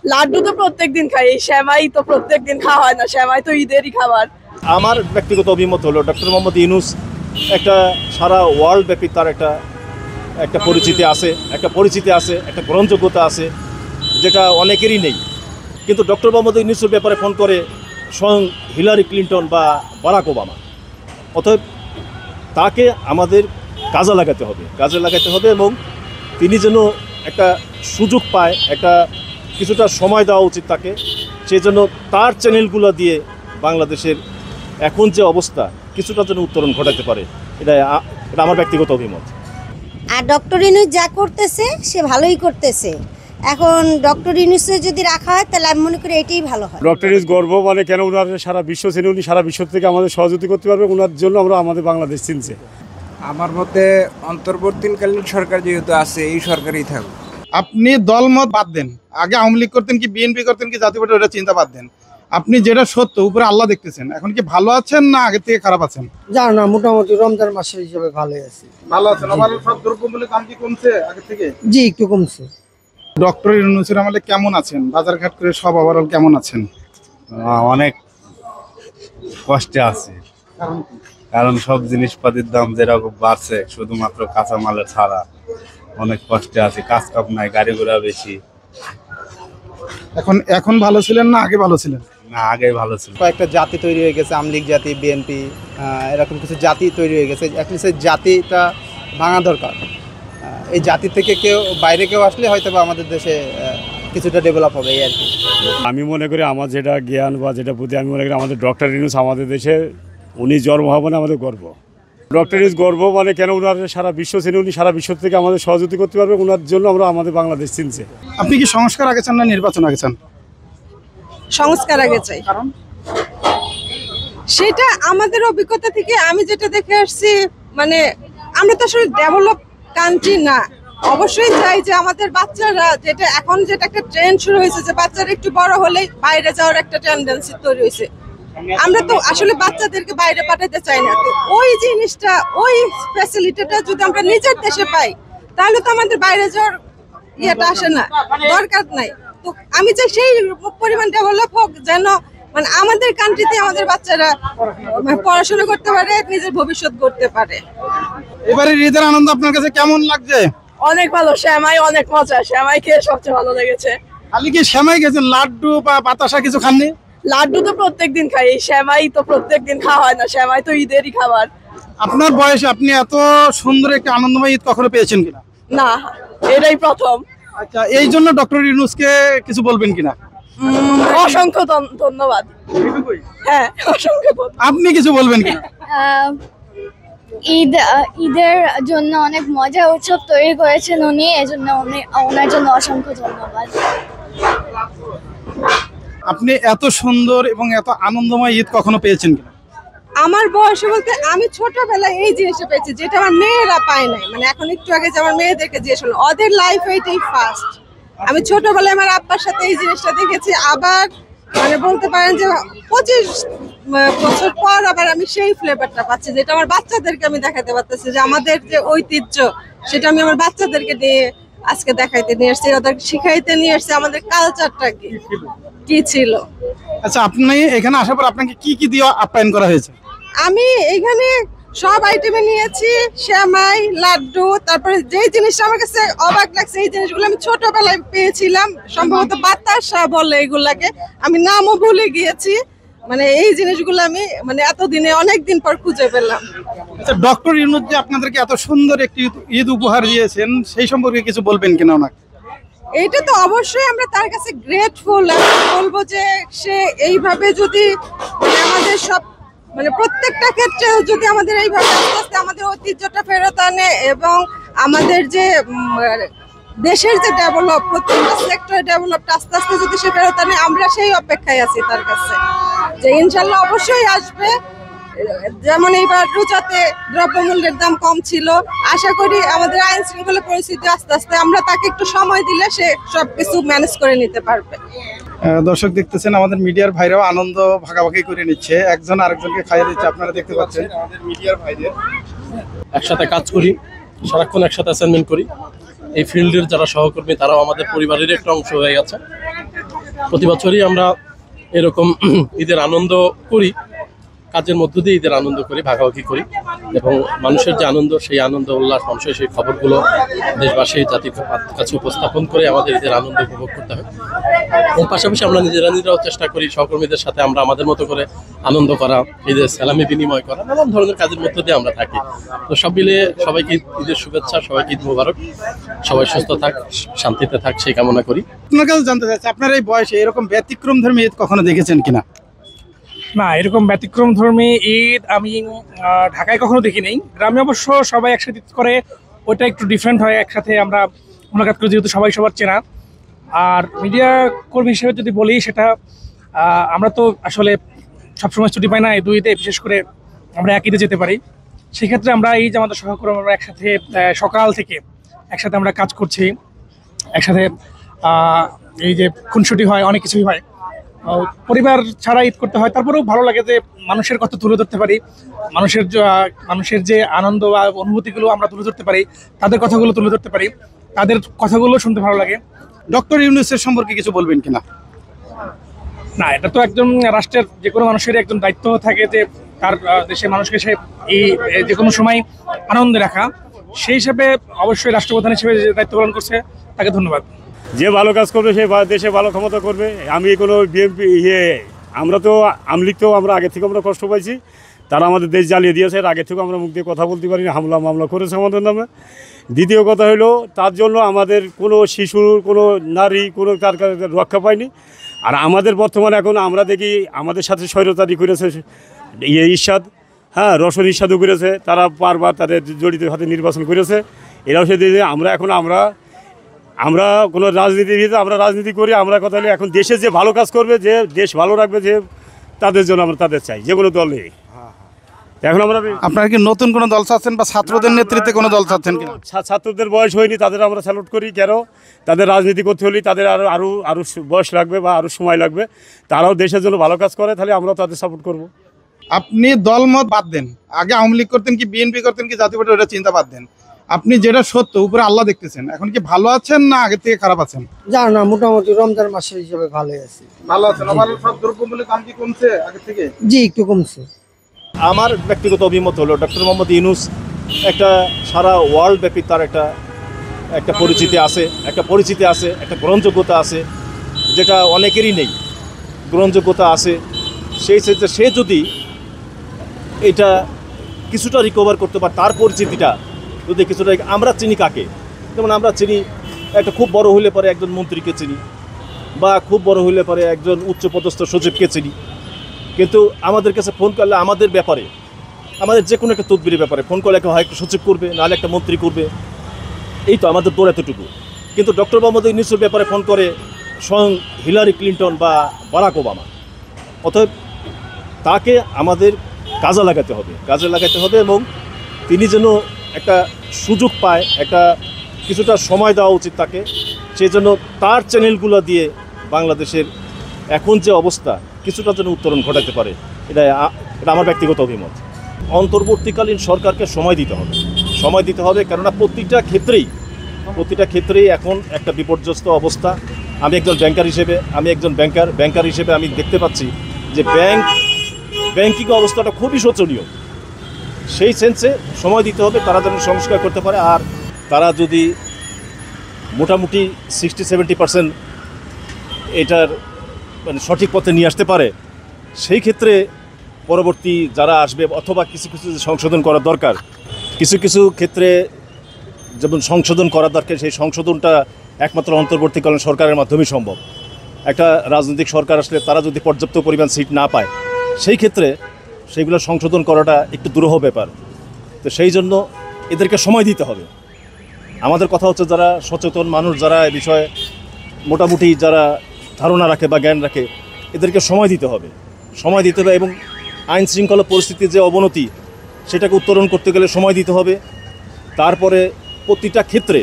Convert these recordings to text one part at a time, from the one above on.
লাড্ডু তো প্রত্যেকদিন খাই, এই সেমাই তো প্রত্যেকদিন খাওয়া হয় না, সেমাই তো ঈদেরই খাবার। আমার ব্যক্তিগত অভিমত হলো ডক্টর মোহাম্মদ ইউনূস একটা সারা ওয়ার্ল্ড ব্যাপী তার একটা পরিচিতি আছে, একটা গ্রহণযোগ্যতা আছে, যেটা অনেকেরই নেই। কিন্তু ডক্টর মোহাম্মদ ইউনূসের ব্যাপারে ফোন করে স্বয়ং হিলারি ক্লিন্টন বা বারাক ওবামা। অতএব তাকে আমাদের কাজে লাগাতে হবে এবং তিনি যেন একটা সুযোগ পায়, কিছুটা সময় দেওয়া উচিত তাকে। সেই জন্য তার চ্যানেলগুলো দিয়ে বাংলাদেশের এখন যে অবস্থা কিছুটা যেন উত্তরণ ঘটাতে পারে, এটা আমার ব্যক্তিগত অভিমত। আর ডক্টর ইউনূস যা করতেছে সে ভালোই করতেছে। এখন ডক্টর ইউনূসে যদি রাখা হয় তাহলে আমি মনে করি এটাই ভালো হয়। ডক্টর ইউনূস গর্ব মানে কেন, ওনার সারা বিশ্ব চিনে, উনি সারা বিশ্ব থেকে আমাদের সহযোগিতা করতে পারবে, ওনার জন্য আমরা আমাদের বাংলাদেশ চিনছে। আমার মতে অন্তর্বর্তীকালীন সরকার যেহেতু আছে, এই সরকারই থাকুক। আপনি দলমত বাদ দেন, আগে আওয়ামী লীগ করতেন কি বিএনপি করতেন কি জাতীয় পার্টি, ওটা চিন্তা বাদ দেন। আপনি যেটা সত্য উপরে আল্লাহ দেখতেছেন, এখন কি ভালো আছেন না আগে থেকে খারাপ আছেন? জানো না, মোটামুটি রমজান মাসের হিসেবে ভালোই আছি। ভালো আছেন? আবার সব দ্রব্যমূল্যের দাম কি কমছে আগে থেকে? জি, একটু কমছে। ডক্টর ইউনূসের আমলে কেমন আছেন? বাজারঘাট করে সব ওভারঅল কেমন আছেন? অনেক কষ্টে আছে, কারণ সব জিনিসপাতির দাম যেরকম বাড়ছে, শুধুমাত্র কাঁচামালের ছাড়া অনেক কষ্টে আছে। কাজ কাম নাই, গাড়ি ঘোড়া বেশি। এখন ভালো ছিলেন না আগে ভালো ছিলেন? না, আগে ভালো ছিল। কয়েকটা জাতি তৈরি হয়ে গেছে, আমলিগ জাতি, বিএনপি, এরকম কিছু জাতি তৈরি হয়ে গেছে। অ্যাটলিস্ট এই জাতিটা ভাঙা দরকার। এই জাতি থেকে বাইরে কেউ আসলে হয়তো বা আমাদের দেশে কিছুটা ডেভেলপ হবে, এই আর কি। আমি মনে করি আমার যেটা জ্ঞান বা যেটা বুদ্ধি, আমি মনে করি আমাদের ডক্টর ইউনূস আমাদের দেশে, উনি জন্ম হবেন আমাদের গর্ব। ডক্টর ইউনূস গর্ব মানে কেন, ওনার সারা বিশ্ব চিনে, উনি সারা বিশ্ব থেকে আমাদের সহযোগিতা করতে পারবে, ওনার জন্য আমরা আমাদের বাংলাদেশ চিনছে। আপনি কি সংস্কার আগে চান না নির্বাচন আগে চান? সংস্কার আগে চাই, কারণ সেটা আমাদের অভিজ্ঞতা থেকে আমি যেটা দেখে আসছি, মানে আমরা তো আসলে ডেভেলপ কান্ট্রি না। অবশ্যই চাই যে আমাদের বাচ্চারা, যেটা একটা ট্রেন্ড শুরু হয়েছে যে বাচ্চারা একটু বড় হলেই বাইরে যাওয়ার একটা টেন্ডেন্সি তৈরি হয়েছে। আমরা তো আসলে বাচ্চাদেরকে বাইরে পাঠাতে চাই না। তো ওই জিনিসটা, ওই ফ্যাসিলিটিটা যদি আমরা নিজের দেশে পাই, তাহলে তো আমাদের বাইরে যাওয়ার ইয়েটা আসে না, দরকার নাই। তো আমি চাই সেই পরিমাণ ডেভেলপ হোক, যেন মানে আমাদের কান্ট্রিতে আমাদের বাচ্চারা পড়াশোনা করতে পারে, নিজের ভবিষ্যৎ গড়তে পারে। এবারে ঈদের আনন্দ আপনার কাছে কেমন লাগছে? অনেক ভালো, সেমাই অনেক মজা, সেমাই খেয়ে সবচেয়ে ভালো লেগেছে। খালি কি সেমাই গেছেন, লাড্ডু বা বাতাসা কিছু খাননি? লাড্ডু তো প্রত্যেকদিন খাই, এই সেমাই তো প্রত্যেকদিন খাওয়া হয় না, সেমাই তো ঈদেরই খাবার। আপনার বয়সে আপনি এত সুন্দর একটা আনন্দময় ঈদ কখনো পেয়েছেন কিনা? না, এটাই প্রথম। আচ্ছা, এই জন্য ডক্টর ইউনূসকে কিছু বলবেন কিনা? অসংখ্য ধন্যবাদ। হ্যাঁ, অসংখ্য ধন্যবাদ। আপনি কিছু বলবেন কিনা? ঈদের জন্য অনেক মজা উৎসব তৈরি করেছেন উনি, এজন্য ওনার জন্য অসংখ্য ধন্যবাদ। আপনি এত সুন্দর এবং এত আনন্দময় ঈদ কখনো পেয়েছেন কিনা? আমার বয়সে বলতে আমি ছোটবেলায় এই জিনিসটা পেয়েছি, যেটা আমার মেয়েরা পায় নাই। মানে এখন একটু আগে যে আমার মেয়েদেরকে জিজ্ঞেস করলাম, ওদের লাইফে এটাই ফার্স্ট। আমি ছোটবেলায় আমার আব্বার সাথে এই জিনিসটা দেখেছি, আবার মানে বলতে পারেন যে 25 বছর পর আবার আমি সেই ফ্লেভারটা পাচ্ছি, যেটা আমার বাচ্চাদেরকে আমি দেখাতে পারতেছি, যে আমাদের যে ঐতিহ্য সেটা আমি আমার বাচ্চাদেরকে নিয়ে আজকে দেখাইতে নিয়ে আসছি, ওদেরকে শিখাইতে নিয়ে আসছি আমাদের কালচারটা কি ছিল। আচ্ছা, আপনি এখানে আসার পর আপনাকে কি কি দিয়ে আপ্যায়ন করা হয়েছে? আমি এখানে সব আইটেমে নিয়েছি, সেমাই, লাড্ডু, তারপরে যেই জিনিসটা আমার কাছে অবাক লাগছে, এই জিনিসগুলো আমি ছোটবেলায় পেয়েছিলাম, সম্ভবত বাতাসা বলে এগুলাকে, আমি নামও ভুলে গিয়েছি। মানে এই জিনিসগুলো আমি মানে এতদিনে অনেকদিন পর খুঁজে পেলাম। আচ্ছা, ডক্টর ইউনূস যে আপনাদেরকে এত সুন্দর একটি ঈদ উপহার দিয়েছেন, সেই সম্পর্কে কিছু বলবেন কিনা ওনাকে? এইটা তো অবশ্যই আমরা তার কাছে গ্রেটফুল। আমি বলবো যে সে এইভাবে যদি আমাদের সব মানে প্রত্যেকটা ক্ষেত্রে যদি আমাদের এইভাবে আস্তে আস্তে আমাদের ঐতিহ্যটা ফেরত আনে, এবং আমাদের যে দেশের যে ডেভেলপ, প্রত্যেকটা সেক্টর ডেভেলপটা আস্তে আস্তে যদি সে ফেরত আনে, আমরা সেই অপেক্ষায় আছি তার কাছে, যে ইনশাল্লাহ অবশ্যই আসবে। যেমন এইবার রোজাতে দ্রব্যমূল্যের দাম কম ছিল, আশা করি আমাদের আইন শৃঙ্খলা পরিস্থিতি আস্তে আস্তে আমরা তাকে একটু সময় দিলে সে সবকিছু ম্যানেজ করে নিতে পারবে। দর্শক দেখতেছেন, আমাদের মিডিয়ার ভাইরাও আনন্দ ভাগাভাগি করে নিচ্ছে, একজন আরেকজনকে খাইয়ে দিচ্ছে। আপনারা দেখতে পাচ্ছেন আমাদের মিডিয়ার ভাইদের একসাথে কাজ করি, সারাক্ষণ একসাথে অ্যাসাইনমেন্ট করি। এই ফিল্ডের যারা সহকর্মী তারাও আমাদের পরিবারের একটা অংশ হয়ে গেছে। প্রতি বছরই আমরা এরকম ঈদের আনন্দ করি, কাজের মধ্য দিয়ে ঈদের আনন্দ করি, ভাগাভাগি করি এবং মানুষের যে আনন্দ সেই আনন্দ উল্লাস, মানুষের সেই খবরগুলো দেশবাসী জাতির কাছে উপস্থাপন করে আমাদের ঈদের আনন্দ উপভোগ করতে হয়। এবং পাশাপাশি আমরা নিজেরাও চেষ্টা করি সহকর্মীদের সাথে আমরা আমাদের মতো করে আনন্দ করা, ঈদের সালামি বিনিময় করা, নানান ধরনের কাজের মধ্য দিয়ে আমরা থাকি। তো সব মিলিয়ে সবাইকে ঈদের শুভেচ্ছা, সবাইকে ঈদ মোবারক, সবাই সুস্থ থাক, শান্তিতে থাক সেই কামনা করি। আপনার কাছে জানতে চাচ্ছি, আপনার এই বয়সে এরকম ব্যতিক্রম ধর্মী ঈদ কখনো দেখেছেন কিনা? না, এরকম ব্যতিক্রম ধর্মী ঈদ আমি ঢাকায় কখনো দেখি নেই। গ্রামে অবশ্য সবাই একসাথে ঈদ করে, ওইটা একটু ডিফারেন্ট হয়, একসাথে আমরা মোলাকাত করি যেহেতু সবাই সবার চেনা। আর মিডিয়া কর্মী হিসেবে যদি বলি, সেটা আমরা তো আসলে সবসময় ছুটি পাই না এই 2 ঈদে, বিশেষ করে আমরা এক ঈদে যেতে পারি। সেক্ষেত্রে আমরা এই যে আমাদের সহকর্মী, আমরা একসাথে সকাল থেকে একসাথে আমরা কাজ করছি, একসাথে এই যে খুনসুটি হয়, অনেক কিছুই হয়, পরিবার ছাড়া ঈদ করতে হয়। তারপরেও ভালো লাগে যে মানুষের কথা তুলে ধরতে পারি, মানুষের যে আনন্দ বা অনুভূতিগুলো আমরা তুলে ধরতে পারি, তাদের কথাগুলো তুলে ধরতে পারি, তাদের কথাগুলো শুনতে ভালো লাগে। ডক্টর ইউনূসের সম্পর্কে কিছু বলবেন কিনা? না, এটা তো একদম রাষ্ট্রের যে কোনো মানুষেরই একদম দায়িত্ব থাকে যে তার দেশের মানুষকে সে এই যে কোনো সময় আনন্দে রাখা। সেই হিসাবে অবশ্যই রাষ্ট্রপ্রধান হিসেবে যে দায়িত্ব পালন করছে তাকে ধন্যবাদ। যে ভালো কাজ করবে সে দেশে ভালো ক্ষমতা করবে। আমি কোনো বিএনপি আমরা তো আমলিগ তো আমরা আগে থেকে আমরা কষ্ট পাইছি, তারা আমাদের দেশ জ্বালিয়ে দিয়েছে, আগে থেকে আমরা মুখ দিয়ে কথা বলতে পারি না, হামলা মামলা করেছে আমাদের নামে। দ্বিতীয় কথা হলো, তার জন্য আমাদের কোনো শিশুর, কোনো নারী, কোনো তার রক্ষা পায়নি। আর আমাদের বর্তমানে এখন আমরা দেখি আমাদের সাথে স্বৈরতারি করেছে ইরশাদ, হ্যাঁ, রওশন ইরশাদও করেছে, তারা বারবার তাদের জড়িত হাতে নির্বাচন করেছে। এরাও সে আমরা এখন আমরা কোনো রাজনীতিবিদ, আমরা রাজনীতি করি, আমরা কথা হলে এখন দেশে যে ভালো কাজ করবে, যে দেশ ভালো রাখবে, যে তাদের জন্য আমরা তাদের চাই, যে কোনো দল নেই। এখন আমরা আপনারা কি নতুন কোনো দল চাচ্ছেন বা ছাত্রদের নেতৃত্বে কোনো দল চাচ্ছেন কিনা? ছাত্রদের বয়স হয়নি, তাদের আমরা স্যালুট করি। কেন? তাদের রাজনীতি করতে হলে তাদের আরও বয়স লাগবে বা আরও সময় লাগবে। তারাও দেশের জন্য ভালো কাজ করে, তাহলে আমরাও তাদের সাপোর্ট করব। আপনি দলমত বাদ দেন, আগে আওয়ামী লীগ করতেন কি বিএনপি করতেন কি জাতীয় পার্টি, ওটা চিন্তা বাদ দেন। আপনি যেটা সত্য, উপরে আল্লাহ দেখতেছেন, এখন কি ভালো আছেন না আগে থেকে খারাপ আছেন? জানো না, মোটামুটি রমজান মাসে হিসাবে ভালোই আছি। ভালো আছেন? আমার সব দ্রব্যমূল্যের দাম কি কমছে আগে থেকে? জি, একটু কমছে। আমার ব্যক্তিগত অভিমত হলো, ডক্টর মোহাম্মদ ইউনূস একটা সারা ওয়ার্ল্ড ব্যাপী তার একটা পরিচিতি আছে, একটা গ্রহণযোগ্যতা আছে, যেটা অনেকেরই নেই। গ্রহণযোগ্যতা আছে, সেই ক্ষেত্রে সে যদি এটা কিছুটা রিকভার করতে পারে, তার পরিচিতিটা যদি কিছুটা, আমরা চিনি কাকে, যেমন আমরা চিনি একটা খুব বড় হলে পরে একজন মন্ত্রীকে চিনি, বা খুব বড় হলে পরে একজন উচ্চপদস্থ সচিবকে চিনি। কিন্তু আমাদের কাছে ফোন করলে আমাদের ব্যাপারে, আমাদের যে কোনো একটা তদবিরের ব্যাপারে ফোন করলে হয় একটা সচিব করবে, নাহলে একটা মন্ত্রী করবে, এই তো আমাদের দৌড় এতটুকু। কিন্তু ডক্টর মোহাম্মদ ইউনূসের ব্যাপারে ফোন করে স্বয়ং হিলারি ক্লিন্টন বা বারাক ওবামা। অতএব তাকে আমাদের কাজে লাগাতে হবে এবং তিনি যেন একটা সুযোগ পায়, একটা কিছুটা সময় দেওয়া উচিত তাকে। সেই জন্য তার চ্যানেলগুলো দিয়ে বাংলাদেশের এখন যে অবস্থা কিছুটা যেন উত্তরণ ঘটাতে পারে, এটা আমার ব্যক্তিগত অভিমত। অন্তর্বর্তীকালীন সরকারকে সময় দিতে হবে, কেননা প্রতিটা ক্ষেত্রেই এখন একটা বিপর্যস্ত অবস্থা। আমি একজন ব্যাংকার হিসেবে আমি দেখতে পাচ্ছি যে ব্যাংকিং অবস্থাটা খুবই শোচনীয়। সেই সেন্সে সময় দিতে হবে, তারা যেন সংস্কার করতে পারে। আর তারা যদি মোটামুটি 60-70% এটার মানে সঠিক পথে নিয়ে আসতে পারে, সেই ক্ষেত্রে পরবর্তী যারা আসবে, অথবা কিছু সংশোধন করা দরকার, কিছু ক্ষেত্রে যেমন সংশোধন করা দরকার, সেই সংশোধনটা একমাত্র অন্তর্বর্তীকালীন সরকারের মাধ্যমেই সম্ভব। একটা রাজনৈতিক সরকার আসলে তারা যদি পর্যাপ্ত পরিমাণ সিট না পায়, সেই ক্ষেত্রে সেইগুলো সংশোধন করাটা একটু দুরূহ ব্যাপার। তো সেই জন্য এদেরকে সময় দিতে হবে। আমাদের কথা হচ্ছে, যারা সচেতন মানুষ, যারা এ বিষয়ে মোটামুটি যারা ধারণা রাখে বা জ্ঞান রাখে, এদেরকে সময় দিতে হবে এবং আইন শৃঙ্খলা পরিস্থিতির যে অবনতি, সেটাকে উত্তরণ করতে গেলে সময় দিতে হবে। তারপরে প্রতিটা ক্ষেত্রে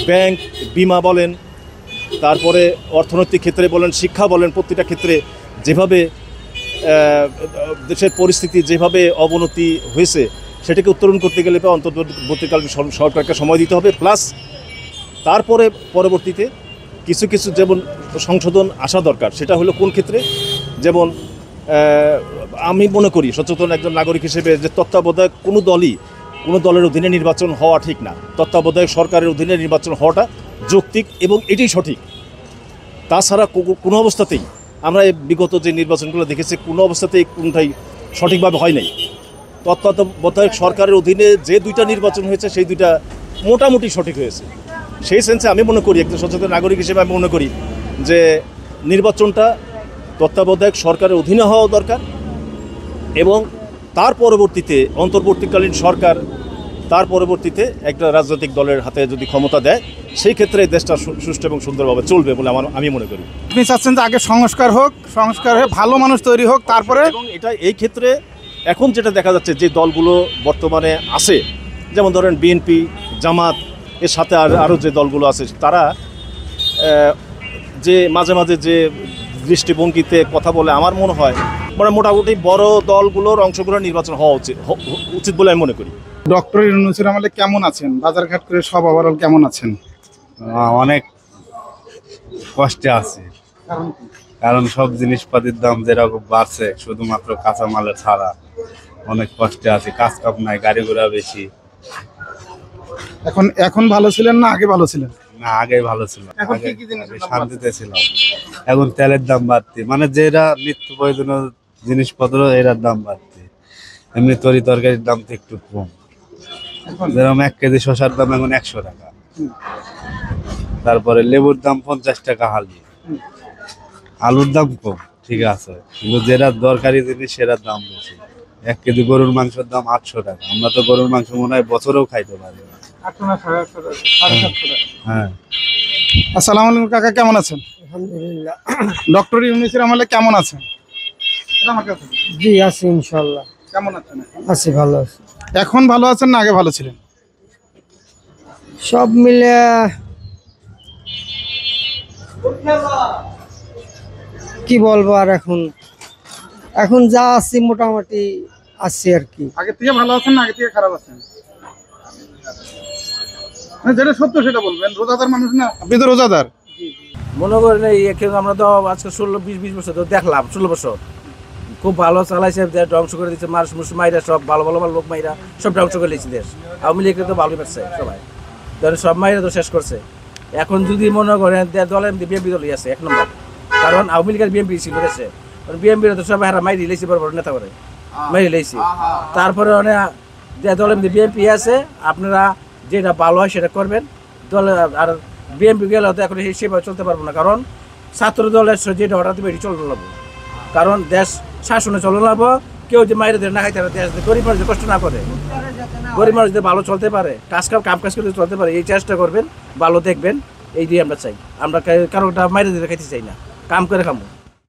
ব্যাংক, বিমা বলেন, তারপরে অর্থনৈতিক ক্ষেত্রে বলেন, শিক্ষা বলেন, প্রতিটা ক্ষেত্রে যেভাবে দেশের পরিস্থিতি যেভাবে অবনতি হয়েছে, সেটাকে উত্তরণ করতে গেলে অন্তর্বর্তীকালীন সরকারকে সময় দিতে হবে। প্লাস তারপরে পরবর্তীতে কিছু কিছু যেমন সংশোধন আসা দরকার, সেটা হলো কোন ক্ষেত্রে, যেমন আমি মনে করি সচেতন একজন নাগরিক হিসেবে যে তত্ত্বাবধায়ক কোনো দলের অধীনে নির্বাচন হওয়া ঠিক না। তত্ত্বাবধায়ক সরকারের অধীনে নির্বাচন হওয়াটা যৌক্তিক এবং এটাই সঠিক। তাছাড়া কোনো অবস্থাতেই আমরা বিগত যে নির্বাচনগুলো দেখেছি কোনো অবস্থাতেই কোনটাই সঠিকভাবে হয় নাই। তত্ত্বাবধায়ক সরকারের অধীনে যে দুইটা নির্বাচন হয়েছে সেই দুইটা মোটামুটি সঠিক হয়েছে। সেই সেন্সে আমি মনে করি, একজন সচেতন নাগরিক হিসেবে আমি মনে করি যে নির্বাচনটা তত্ত্বাবধায়ক সরকারের অধীনে হওয়া দরকার এবং তার পরবর্তীতে অন্তর্বর্তীকালীন সরকার তার পরবর্তীতে একটা রাজনৈতিক দলের হাতে যদি ক্ষমতা দেয়, সেই ক্ষেত্রে দেশটা সুষ্ঠু এবং সুন্দরভাবে চলবে বলে আমি মনে করি। আপনি চাচ্ছেন যে আগে সংস্কার হোক, সংস্কার হয়ে ভালো মানুষ তৈরি হোক, তারপরে এবং এটা এই ক্ষেত্রে এখন যেটা দেখা যাচ্ছে যে দলগুলো বর্তমানে আছে, যেমন ধরেন বিএনপি, জামাত, এর সাথে আরও যে দলগুলো আছে, তারা যে মাঝে মাঝে যে দৃষ্টিভঙ্গিতে কথা বলে আমার মনে হয় মানে মোটামুটি বড় দলগুলোর অংশগ্রহণ নির্বাচন হওয়া উচিত বলে আমি মনে করি। ডক্টর ইউনূসের আমলে কেমন আছেন? বাজারঘাট করে সব ওভারঅল কেমন আছেন? অনেক কষ্টে আছে, কারণ সব জিনিসপাতির দাম যেরকম বাড়ছে, শুধুমাত্র কাঁচামালের ছাড়া অনেক কষ্টে আছে। কাজ কাম নাই, গাড়ি ঘোড়া বেশি। এখন ভালো ছিলেন না আগে ভালো ছিলেন? না, আগে ভালো ছিল, এখন আগে কি জিনিসের দাম শান্তিতে ছিলাম। এখন তেলের দাম বাড়তি, মানে যেটা নিত্য প্রয়োজনীয় জিনিসপত্র এটার দাম বাড়তি। এমনি তরি তরকারির দাম তো একটু কম। যেরকম 1 কেজি শসার দাম এখন 100 টাকা, তারপরে লেবুর দাম 50 টাকা হালি, আলুর দাম কম, ঠিক আছে, কিন্তু যেটা দরকারি জিনিস সেটার দাম বেশি। 1 কেজি গরুর মাংসের দাম 800 টাকা। আমরা তো গরুর মাংস মনে হয় বছরেও খাইতে পারি না। হ্যাঁ। আসসালামু আলাইকুম কাকা, কেমন আছেন? আলহামদুলিল্লাহ। ডক্টর ইউনূসের আমলে কেমন আছেন? জি আছি ইনশাল্লাহ। কেমন আছেন? আছি, ভালো আছি। এখন ভালো আছেন না আগে ভালো ছিলেন? সব মিলে কি বলবো আর, এখন যা আছি মোটামুটি আছি আর কি। আগে থেকে ভালো আছেন না আগে থেকে খারাপ আছেন? যেটা সত্য সেটা বলবেন। রোজাদার মানুষ না আপনি? তো রোজাদার। মনে করেন আমরা তো আজকে 16-20 বছর তো দেখলাম, 16 বছর খুব ভালো চালাইছে, ধ্বংস করে দিচ্ছে, মানুষ মাইরা সব ভালো লোক মাইরা সব ধ্বংস করে দিচ্ছে দেশ। আওয়ামী লীগকে তো ভালোই পাচ্ছে সবাই, ধরেন সব মাইরা তো শেষ করছে। এখন যদি মনে করেন দলের বিএনপি দলই আছে 1 নম্বর, কারণ আওয়ামী লীগের বিএনপি ছিল দেশে, বিএনপির তো সবাই হারা মাইরি লেছি, বড় বড় নেতা করে মাইরি লেছি। তারপরে অনেক দলের বিএনপি আছে, আপনারা যেটা ভালো হয় সেটা করবেন। দলে আর বিএনপি গেলে তো এখন সেভাবে চলতে পারবো না, কারণ ছাত্র দলের যেটা অর্ডার দেবে এটি চলতে লাগবো, কারণ দেশ শাসনে চলতে লাগবো। কেউ যে মাইরে না খাইতে পারে, দেশ গরিব মানুষ কষ্ট না করে, গরিব মানুষ যদি ভালো চলতে পারে, কাম কাজ করতে চলতে পারে, এই চেষ্টা করবেন, ভালো দেখবেন। এই দিয়ে আমরা চাই, আমরা কারোটা মাইরে দিতে খাইতে চাই না, কাম করে খামো।